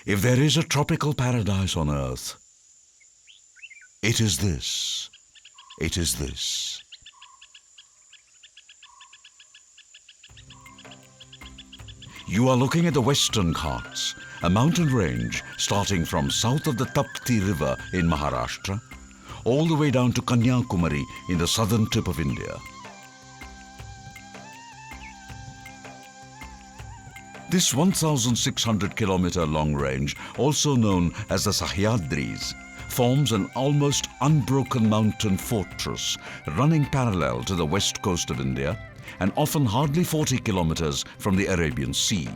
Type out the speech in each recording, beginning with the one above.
If there is a tropical paradise on earth, it is this. It is this. You are looking at the Western Ghats, a mountain range starting from south of the Tapti River in Maharashtra, all the way down to Kanyakumari in the southern tip of India. This 1,600-kilometer long range, also known as the Sahyadris, forms an almost unbroken mountain fortress running parallel to the west coast of India and often hardly 40 kilometers from the Arabian Sea.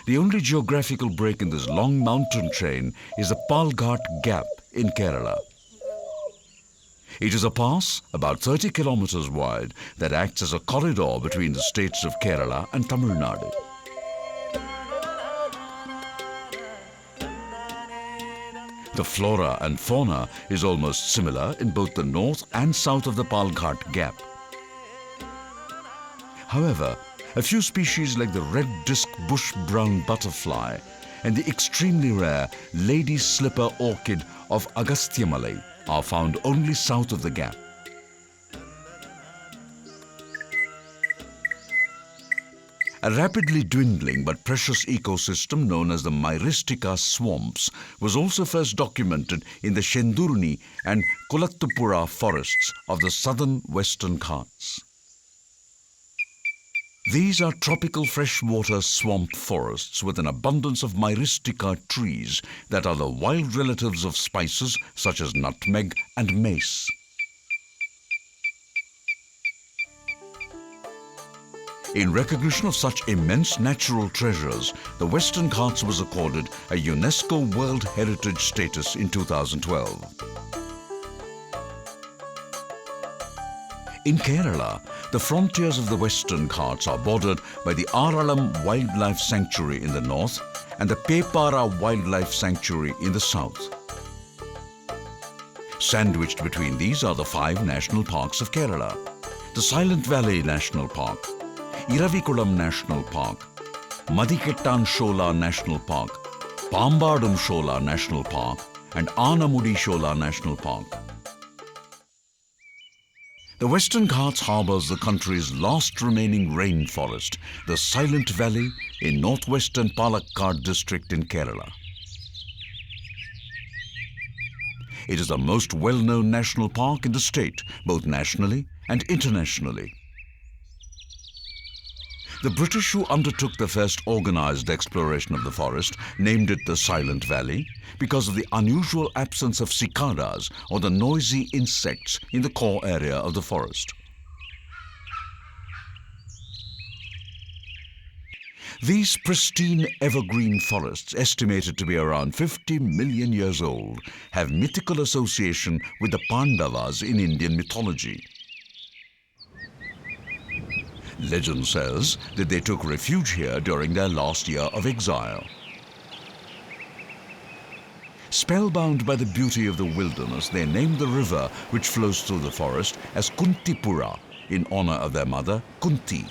The only geographical break in this long mountain chain is the Palghat Gap in Kerala. It is a pass about 30 kilometers wide that acts as a corridor between the states of Kerala and Tamil Nadu. The flora and fauna is almost similar in both the north and south of the Palghat Gap. However, a few species like the red disc bush brown butterfly and the extremely rare lady slipper orchid of Agastyamalai are found only south of the gap. A rapidly dwindling but precious ecosystem known as the Myristica swamps was also first documented in the Shendurni and Kolattupura forests of the southern Western Ghats. These are tropical freshwater swamp forests with an abundance of Myristica trees that are the wild relatives of spices such as nutmeg and mace. In recognition of such immense natural treasures, the Western Ghats was accorded a UNESCO World Heritage status in 2012. In Kerala, the frontiers of the Western Ghats are bordered by the Aralam Wildlife Sanctuary in the north and the Pepara Wildlife Sanctuary in the south. Sandwiched between these are the 5 national parks of Kerala: the Silent Valley National Park, Eravikulam National Park, Madikettan Shola National Park, Pambadum Shola National Park, and Anamudi Shola National Park. The Western Ghats harbours the country's last remaining rainforest, the Silent Valley in northwestern Palakkad district in Kerala. It is the most well-known national park in the state, both nationally and internationally. The British, who undertook the first organised exploration of the forest, named it the Silent Valley because of the unusual absence of cicadas or the noisy insects in the core area of the forest. These pristine evergreen forests, estimated to be around 50 million years old, have mythical association with the Pandavas in Indian mythology. Legend says that they took refuge here during their last year of exile. Spellbound by the beauty of the wilderness, they named the river which flows through the forest as Kuntipura in honor of their mother, Kunti.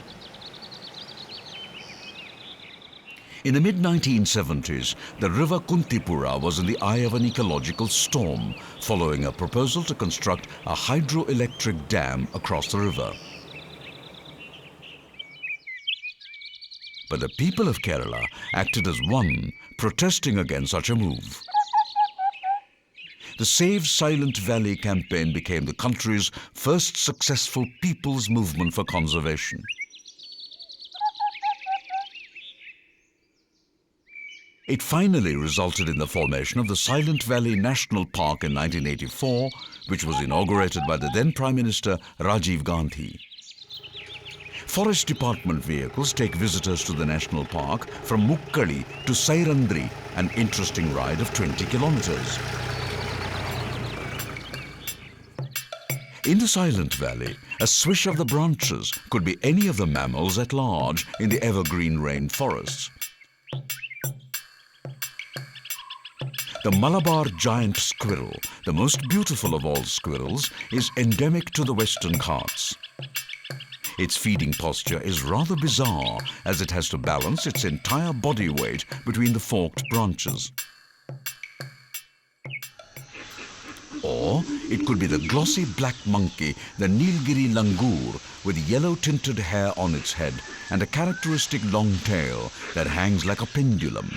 In the mid-1970s, the river Kuntipura was in the eye of an ecological storm, following a proposal to construct a hydroelectric dam across the river. But the people of Kerala acted as one, protesting against such a move. The Save Silent Valley campaign became the country's first successful people's movement for conservation. It finally resulted in the formation of the Silent Valley National Park in 1984, which was inaugurated by the then Prime Minister Rajiv Gandhi. Forest Department vehicles take visitors to the national park from Mukkali to Sairandri, an interesting ride of 20 kilometers. In the Silent Valley, a swish of the branches could be any of the mammals at large in the evergreen rainforests. The Malabar giant squirrel, the most beautiful of all squirrels, is endemic to the Western Ghats. Its feeding posture is rather bizarre as it has to balance its entire body weight between the forked branches. Or it could be the glossy black monkey, the Nilgiri langur, with yellow-tinted hair on its head and a characteristic long tail that hangs like a pendulum.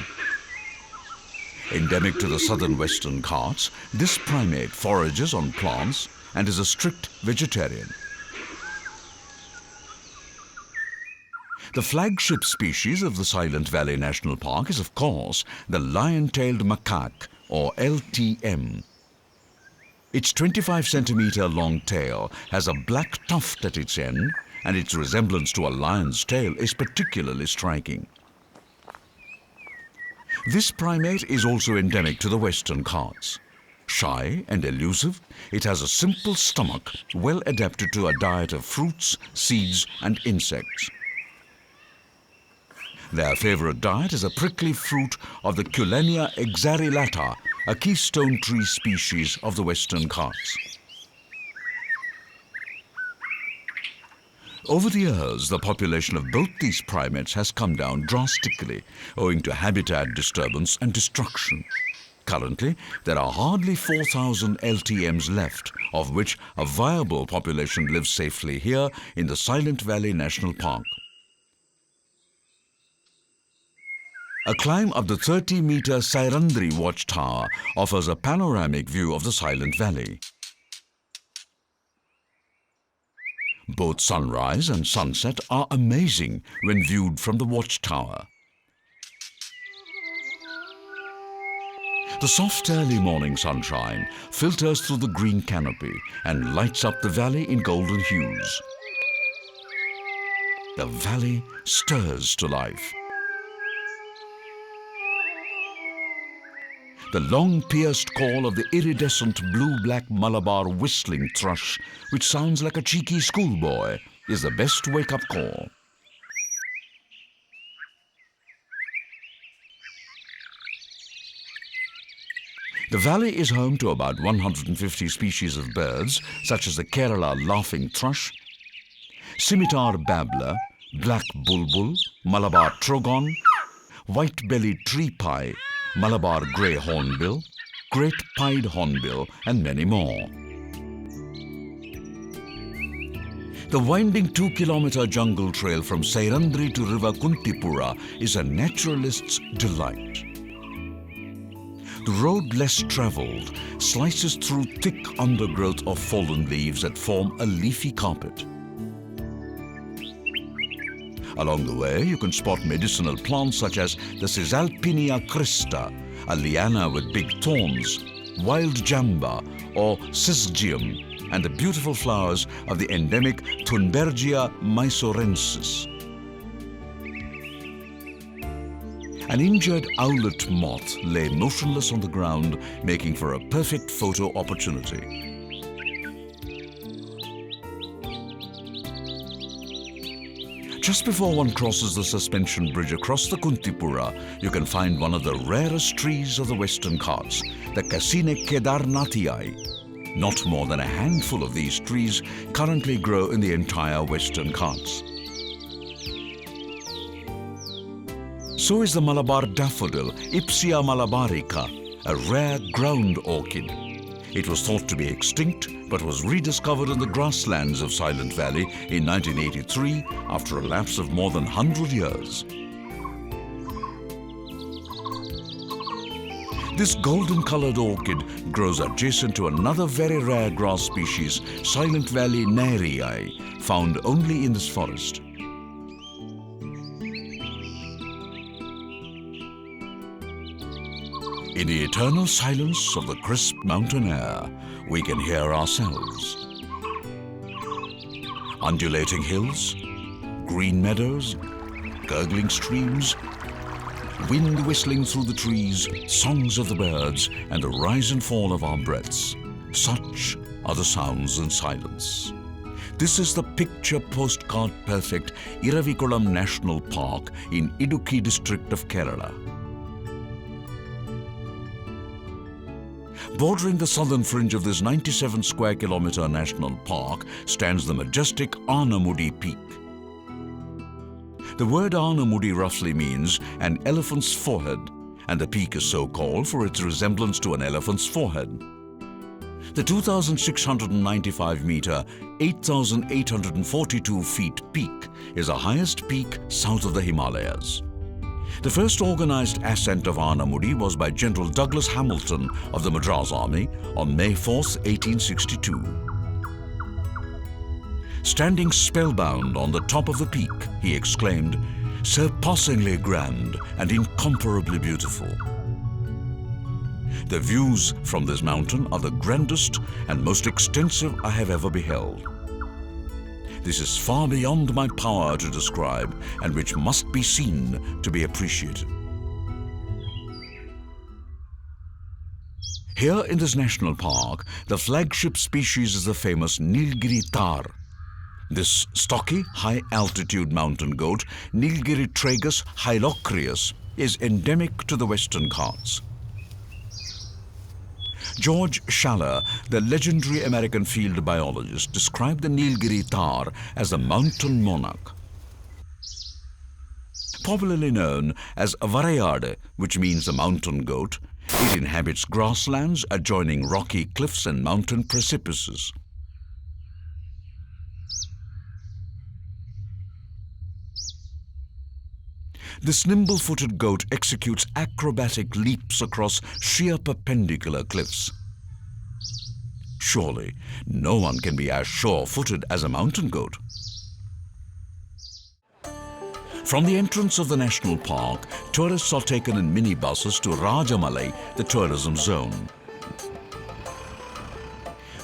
Endemic to the southern Western Ghats, this primate forages on plants and is a strict vegetarian. The flagship species of the Silent Valley National Park is, of course, the lion-tailed macaque, or LTM. Its 25-centimeter long tail has a black tuft at its end, and its resemblance to a lion's tail is particularly striking. This primate is also endemic to the Western Ghats. Shy and elusive, it has a simple stomach well adapted to a diet of fruits, seeds, and insects. Their favorite diet is a prickly fruit of the Culenia exarillata, a keystone tree species of the Western Ghats. Over the years, the population of both these primates has come down drastically, owing to habitat disturbance and destruction. Currently, there are hardly 4,000 LTMs left, of which a viable population lives safely here in the Silent Valley National Park. A climb up the 30-meter Sahyadri watchtower offers a panoramic view of the Silent Valley. Both sunrise and sunset are amazing when viewed from the watchtower. The soft early morning sunshine filters through the green canopy and lights up the valley in golden hues. The valley stirs to life. The long-pierced call of the iridescent blue-black Malabar whistling thrush, which sounds like a cheeky schoolboy, is the best wake-up call. The valley is home to about 150 species of birds, such as the Kerala laughing thrush, scimitar babbler, black bulbul, Malabar trogon, white-bellied tree pie, Malabar grey hornbill, great pied hornbill, and many more. The winding 2-kilometer jungle trail from Sahyadri to River Kuntipura is a naturalist's delight. The road, less travelled, slices through thick undergrowth of fallen leaves that form a leafy carpet. Along the way, you can spot medicinal plants such as the Cisalpinia crista, a liana with big thorns, wild jamba or sisgium, and the beautiful flowers of the endemic Thunbergia mysorensis. An injured owlet moth lay motionless on the ground, making for a perfect photo opportunity. Just before one crosses the suspension bridge across the Kuntipura, you can find one of the rarest trees of the Western Ghats, the Casine Kedarnathii. Not more than a handful of these trees currently grow in the entire Western Ghats. So is the Malabar daffodil, Ipsia malabarica, a rare ground orchid. It was thought to be extinct, but was rediscovered in the grasslands of Silent Valley in 1983 after a lapse of more than 100 years. This golden-colored orchid grows adjacent to another very rare grass species, Silent Valley narii, found only in this forest. In the eternal silence of the crisp mountain air, we can hear ourselves. Undulating hills, green meadows, gurgling streams, wind whistling through the trees, songs of the birds, and the rise and fall of our breaths. Such are the sounds in silence. This is the picture postcard perfect Eravikulam National Park in Idukki district of Kerala. Bordering the southern fringe of this 97 square kilometer national park stands the majestic Anamudi Peak. The word Anamudi roughly means an elephant's forehead, and the peak is so called for its resemblance to an elephant's forehead. The 2,695-meter, 8,842 feet peak is the highest peak south of the Himalayas. The first organized ascent of Anamudi was by General Douglas Hamilton of the Madras Army on May 4, 1862. Standing spellbound on the top of the peak, he exclaimed, "Surpassingly grand and incomparably beautiful." The views from this mountain are the grandest and most extensive I have ever beheld. This is far beyond my power to describe, and which must be seen to be appreciated. Here in this national park, the flagship species is the famous Nilgiri Tahr. This stocky, high-altitude mountain goat, Nilgiri tragus hylocrius, is endemic to the Western Ghats. George Shola, the legendary American field biologist, described the Nilgiri Tahr as a mountain monarch. Popularly known as Varayade, which means a mountain goat, it inhabits grasslands adjoining rocky cliffs and mountain precipices. This nimble-footed goat executes acrobatic leaps across sheer perpendicular cliffs. Surely, no one can be as sure-footed as a mountain goat. From the entrance of the national park, tourists are taken in minibuses to Rajamalai, the tourism zone.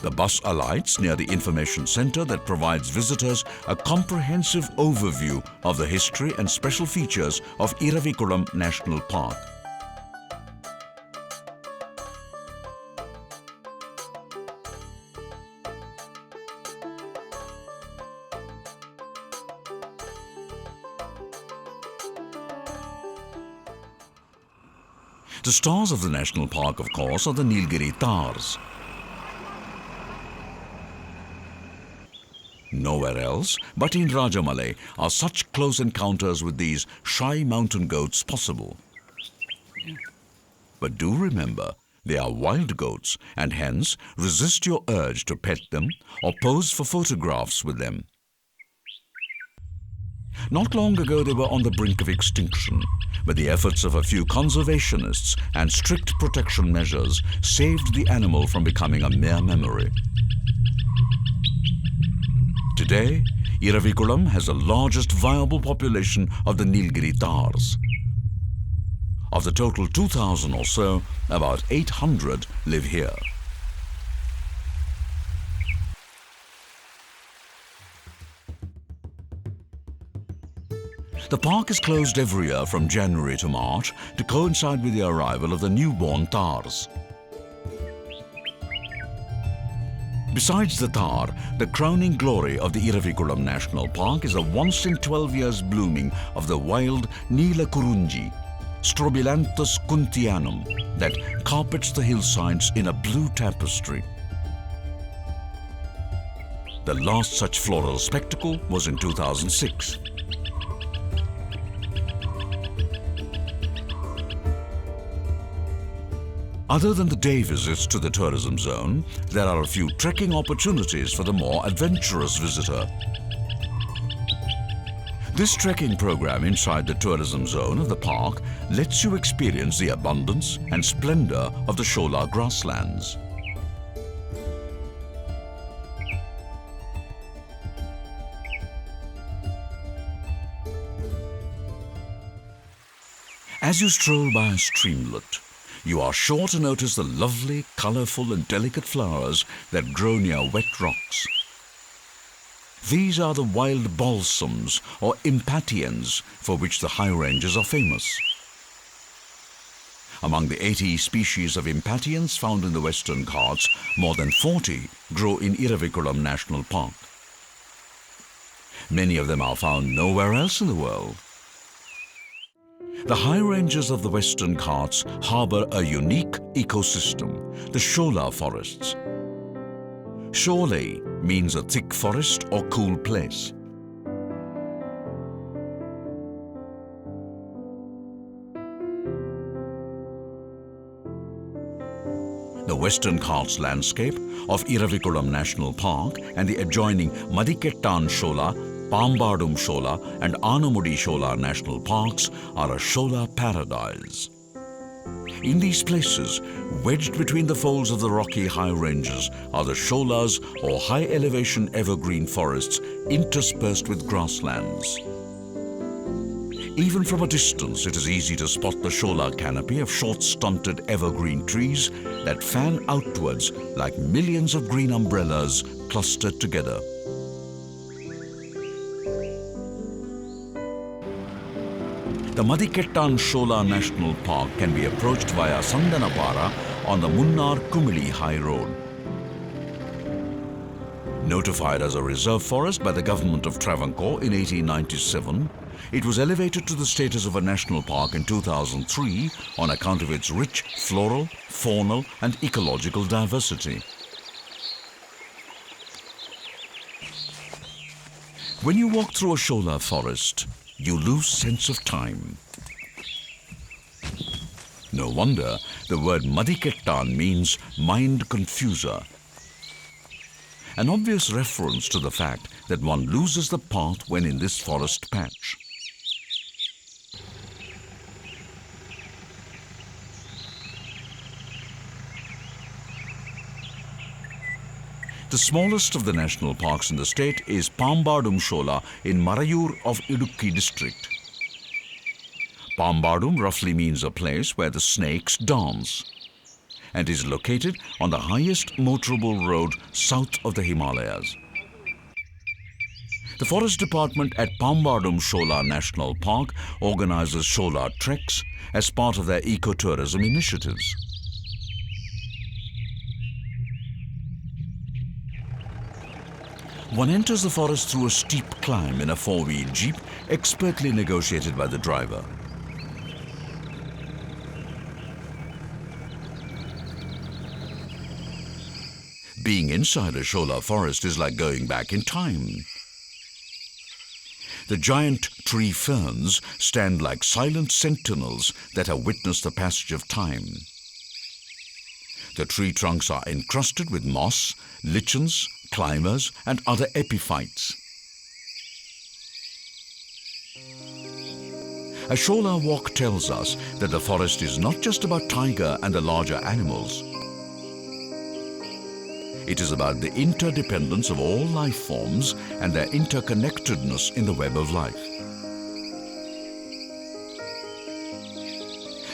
The bus alights near the information center that provides visitors a comprehensive overview of the history and special features of Eravikulam National Park. The stars of the national park, of course, are the Nilgiri Tahrs. Nowhere else but in Rajamalai are such close encounters with these shy mountain goats possible. But do remember, they are wild goats, and hence resist your urge to pet them or pose for photographs with them. Not long ago they were on the brink of extinction, but the efforts of a few conservationists and strict protection measures saved the animal from becoming a mere memory. Today, Eravikulam has the largest viable population of the Nilgiri Tahrs. Of the total 2,000 or so, about 800 live here. The park is closed every year from January to March to coincide with the arrival of the newborn Tahrs. Besides the Tahr, the crowning glory of the Eravikulam National Park is the once in 12 years blooming of the wild Neela Kurunji, Strobilanthes kuntianum, that carpets the hillsides in a blue tapestry. The last such floral spectacle was in 2006. Other than the day visits to the tourism zone, there are a few trekking opportunities for the more adventurous visitor. This trekking program inside the tourism zone of the park lets you experience the abundance and splendor of the Shola grasslands. As you stroll by a streamlet, you are sure to notice the lovely, colorful and delicate flowers that grow near wet rocks. These are the wild balsams or impatiens for which the high ranges are famous. Among the 80 species of impatiens found in the Western Ghats, more than 40 grow in Eravikulam National Park. Many of them are found nowhere else in the world. The high ranges of the Western Ghats harbour a unique ecosystem, the Shola forests. Shola means a thick forest or cool place. The Western Ghats landscape of Eravikulam National Park and the adjoining Madikettan Shola, Pambadum Shola and Anamudi Shola National Parks are a Shola paradise. In these places, wedged between the folds of the rocky high ranges, are the Sholas or high elevation evergreen forests interspersed with grasslands. Even from a distance, it is easy to spot the Shola canopy of short-stunted evergreen trees that fan outwards like millions of green umbrellas clustered together. The Madikettan Shola National Park can be approached via Sandanapara on the Munnar-Kumili High Road. Notified as a reserve forest by the government of Travancore in 1897, it was elevated to the status of a national park in 2003 on account of its rich floral, faunal and ecological diversity. When you walk through a Shola forest, you lose sense of time. No wonder the word Madikettan means mind confuser, an obvious reference to the fact that one loses the path when in this forest patch. The smallest of the national parks in the state is Pambadum Shola in Marayur of Idukki district. Pambadum roughly means a place where the snakes dance and is located on the highest motorable road south of the Himalayas. The Forest Department at Pambadum Shola National Park organizes Shola treks as part of their ecotourism initiatives. One enters the forest through a steep climb in a four-wheel jeep expertly negotiated by the driver. Being inside a Shola forest is like going back in time. The giant tree ferns stand like silent sentinels that have witnessed the passage of time. The tree trunks are encrusted with moss, lichens, climbers and other epiphytes. A Shola walk tells us that the forest is not just about tiger and the larger animals. It is about the interdependence of all life forms and their interconnectedness in the web of life.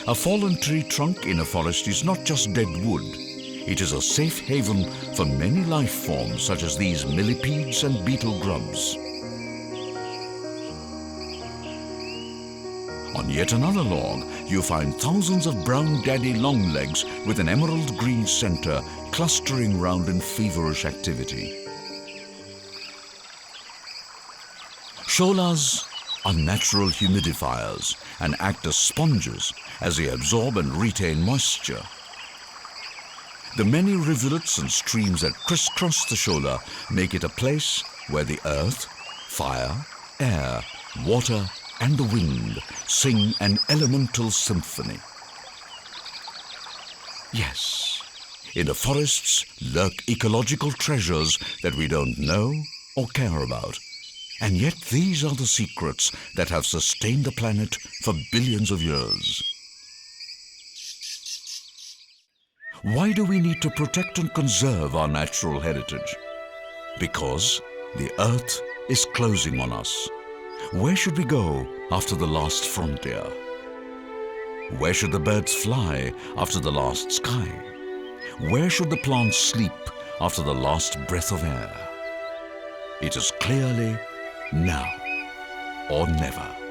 A fallen tree trunk in a forest is not just dead wood. It is a safe haven for many life forms such as these millipedes and beetle grubs. On yet another log, you find thousands of brown daddy longlegs with an emerald green center clustering round in feverish activity. Sholas are natural humidifiers and act as sponges as they absorb and retain moisture. The many rivulets and streams that crisscross the Shola make it a place where the earth, fire, air, water and the wind sing an elemental symphony. Yes, in the forests lurk ecological treasures that we don't know or care about. And yet these are the secrets that have sustained the planet for billions of years. Why do we need to protect and conserve our natural heritage? Because the earth is closing on us. Where should we go after the last frontier? Where should the birds fly after the last sky? Where should the plants sleep after the last breath of air? It is clearly now or never.